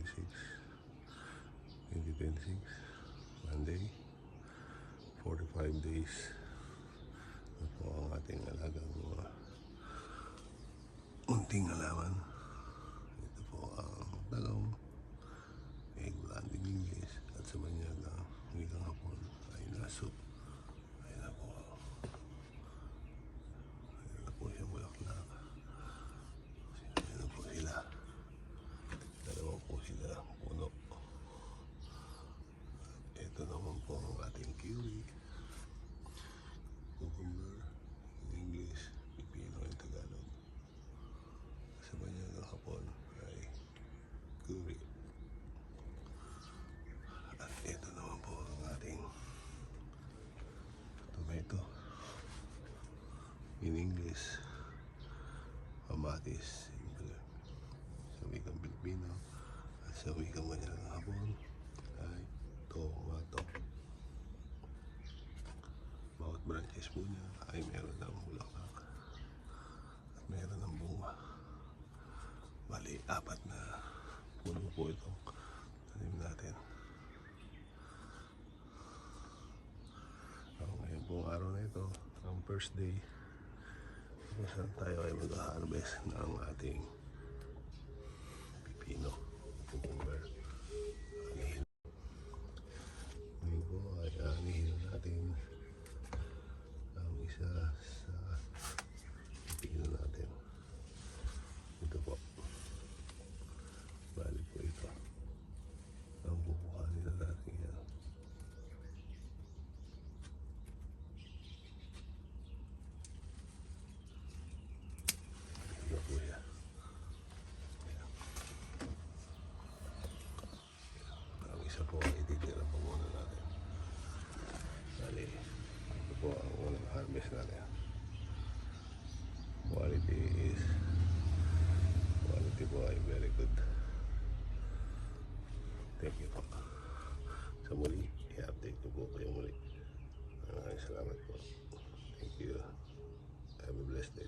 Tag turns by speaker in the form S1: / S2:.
S1: 2026, Monday, 45 days na po ang ating alagang mga munting halaman. Ito po ang talong, eggplant in English, at sa banyaga wikang Hapon ay naso. Ayun na po, siya bulaklak. Ayun na po sila, dalawa po sila puno. Ito naman po ang ating kiwi, cucumber in English, pipino in Tagalog. Sa banyagang Hapon ay curry. At ito naman po ang ating tomato in English, kamatis sa wikang Pilipino, at sa wikang banyagang Hapon ay tomato. Bawat branches po niya ay meron ng bulaklak at meron ng bunga. Bali, 4 na puno po itong tanim natin. Ngayon pong araw na ito, ang first day kung saan tayo ay mag-harvest ng ating pipino, cucumber, anihin. Ngayon po ay anihin natin ang isa sa pipino natin. Ito po, bali po ito ang bubuhanin na natin yan. Ito po siya. Ang isa po ay ititira pa muna natin. Bali, ito po ang unang harvest natin. Quality po ay very good. Thank you po. Sa muli, i-update ko po kayo muli. Maraming salamat po. Thank you. Have a blessed day.